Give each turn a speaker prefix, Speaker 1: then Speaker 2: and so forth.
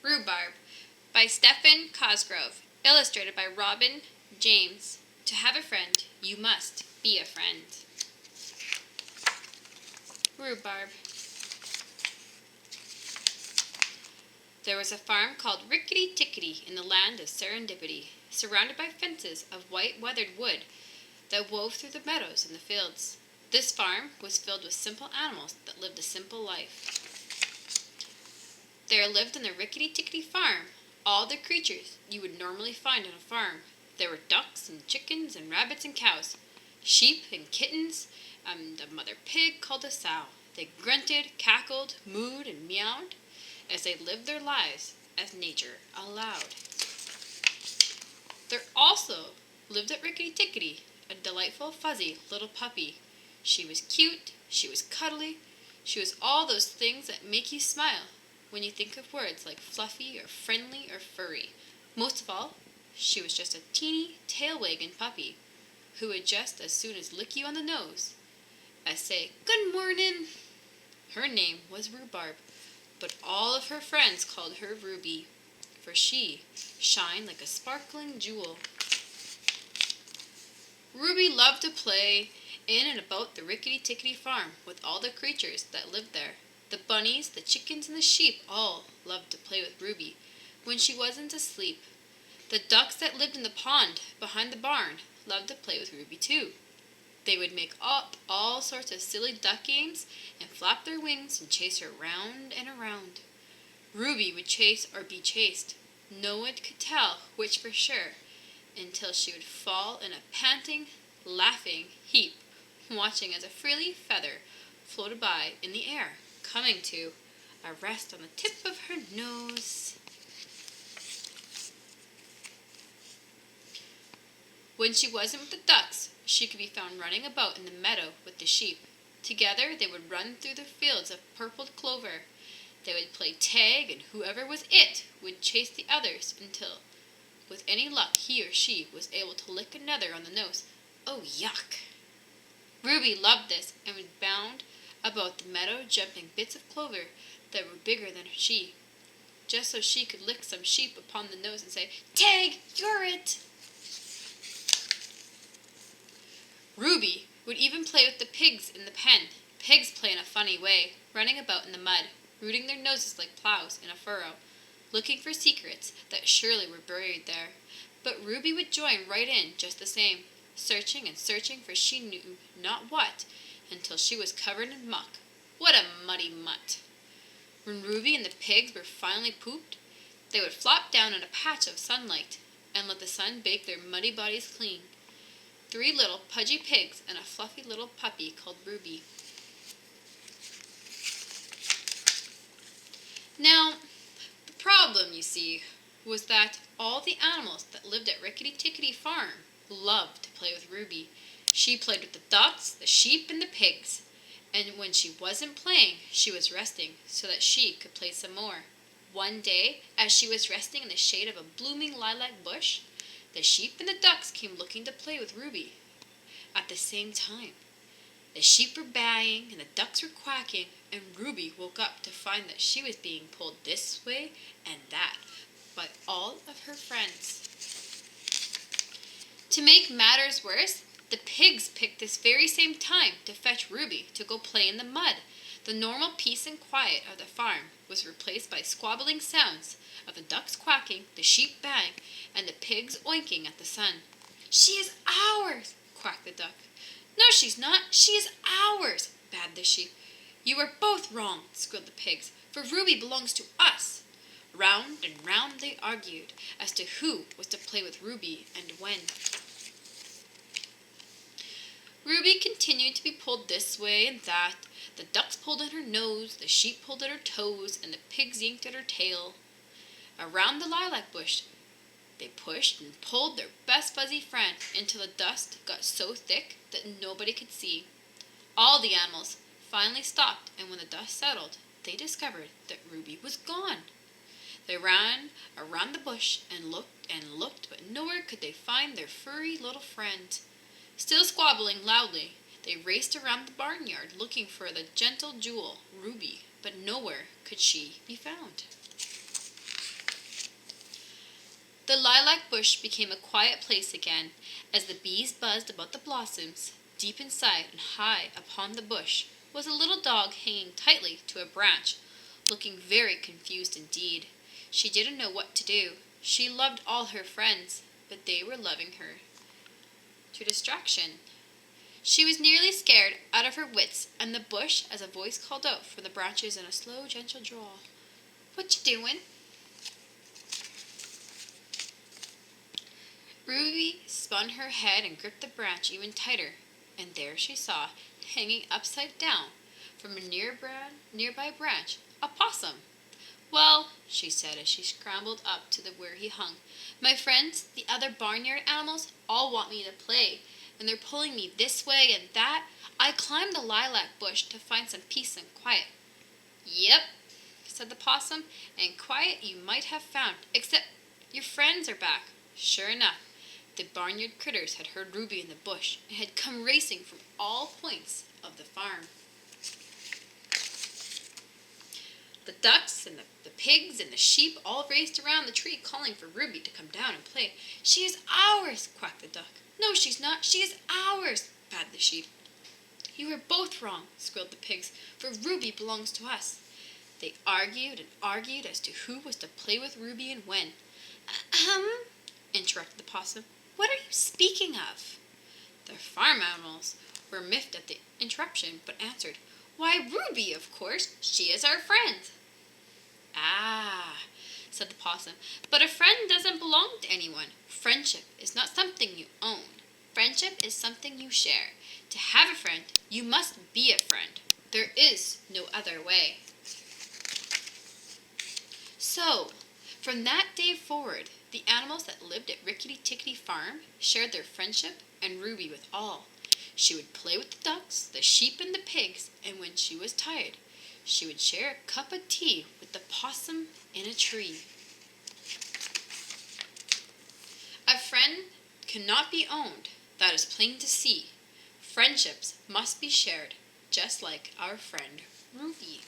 Speaker 1: Rhubarb by Stephan Cosgrove, illustrated by Robin James. To have a friend, you must be a friend. Rhubarb. There was a farm called Rickety Tickety in the land of serendipity, surrounded by fences of white weathered wood that wove through the meadows and the fields. This farm was filled with simple animals that lived a simple life. There lived on the Rickety Tickety farm all the creatures you would normally find on a farm. There were ducks and chickens and rabbits and cows, sheep and kittens, and a mother pig called a sow. They grunted, cackled, mooed, and meowed as they lived their lives as nature allowed. There also lived at Rickety Tickety a delightful, fuzzy little puppy. She was cute, she was cuddly, she was all those things that make you smile when you think of words like fluffy or friendly or furry. Most of all, she was just a teeny, tail-wagging puppy who would just as soon as lick you on the nose as say, "Good morning." Her name was Rhubarb, but all of her friends called her Ruby, for she shined like a sparkling jewel. Ruby loved to play in and about the Rickety Tickety farm with all the creatures that lived there. The bunnies, the chickens, and the sheep all loved to play with Ruby when she wasn't asleep. The ducks that lived in the pond behind the barn loved to play with Ruby too. They would make up all sorts of silly duck games and flap their wings and chase her round and around. Ruby would chase or be chased. No one could tell which for sure until she would fall in a panting, laughing heap, watching as a frilly feather floated by in the air, coming to a rest on the tip of her nose. When she wasn't with the ducks, she could be found running about in the meadow with the sheep. Together they would run through the fields of purpled clover. They would play tag, and whoever was it would chase the others until, with any luck, he or she was able to lick another on the nose. Oh, yuck! Ruby loved this and would bound about the meadow, jumping bits of clover that were bigger than she, just so she could lick some sheep upon the nose and say, "Tag, you're it!" Ruby would even play with the pigs in the pen. Pigs play in a funny way, running about in the mud, rooting their noses like plows in a furrow, looking for secrets that surely were buried there. But Ruby would join right in just the same, searching and searching for she knew not what, until she was covered in muck. What a muddy mutt! When Ruby and the pigs were finally pooped, they would flop down in a patch of sunlight and let the sun bake their muddy bodies clean. 3 little pudgy pigs and a fluffy little puppy called Ruby. Now, the problem, you see, was that all the animals that lived at Rickety Tickety farm loved to play with Ruby. She played with the ducks, the sheep, and the pigs, and when she wasn't playing, she was resting so that she could play some more. One day, as she was resting in the shade of a blooming lilac bush, the sheep and the ducks came looking to play with Ruby. At the same time, the sheep were baying and the ducks were quacking, and Ruby woke up to find that she was being pulled this way and that by all of her friends. To make matters worse, the pigs picked this very same time to fetch Ruby to go play in the mud. The normal peace and quiet of the farm was replaced by squabbling sounds of the ducks quacking, the sheep baying, and the pigs oinking at the sun. "She is ours," quacked the duck. "No, she's not. She is ours," bawled the sheep. "You are both wrong," squealed the pigs, "for Ruby belongs to us." Round and round they argued as to who was to play with Ruby and when. Ruby continued to be pulled this way and that. The ducks pulled at her nose, the sheep pulled at her toes, and the pigs yanked at her tail. Around the lilac bush they pushed and pulled their best fuzzy friend until the dust got so thick that nobody could see. All the animals finally stopped, and when the dust settled, they discovered that Ruby was gone. They ran around the bush and looked, but nowhere could they find their furry little friend. Still squabbling loudly, they raced around the barnyard looking for the gentle jewel, Ruby, but nowhere could she be found. The lilac bush became a quiet place again, as the bees buzzed about the blossoms. Deep inside and high upon the bush was a little dog hanging tightly to a branch, looking very confused indeed. She didn't know what to do. She loved all her friends, but they were loving her to distraction. She was nearly scared out of her wits, and the bush, as a voice called out from the branches in a slow, gentle drawl, "What you doing?" Ruby spun her head and gripped the branch even tighter, and there she saw, hanging upside down from a nearby branch, a possum. "Well," she said as she scrambled up to where he hung, "my friends, the other barnyard animals, all want me to play, and they're pulling me this way and that. I climbed the lilac bush to find some peace and quiet." "Yep," said the possum, "and quiet you might have found, except your friends are back." Sure enough, the barnyard critters had heard Ruby in the bush and had come racing from all points of the farm. The ducks and the pigs and the sheep all raced around the tree calling for Ruby to come down and play. "She is ours," quacked the duck. "No, she's not. She is ours," bawled the sheep. "You are both wrong," squealed the pigs, "for Ruby belongs to us." They argued and argued as to who was to play with Ruby and when. Interrupted the possum. "What are you speaking of?" The farm animals were miffed at the interruption, but answered, "Why, Ruby, of course. She is our friend." "Ah," said the possum, "but a friend doesn't belong to anyone. Friendship is not something you own. Friendship is something you share. To have a friend, you must be a friend. There is no other way." So, from that day forward, the animals that lived at Rickety Tickety Farm shared their friendship and Ruby with all. She would play with the ducks, the sheep, and the pigs, and when she was tired, she would share a cup of tea with the possum in a tree. A friend cannot be owned, that is plain to see. Friendships must be shared, just like our friend Ruby.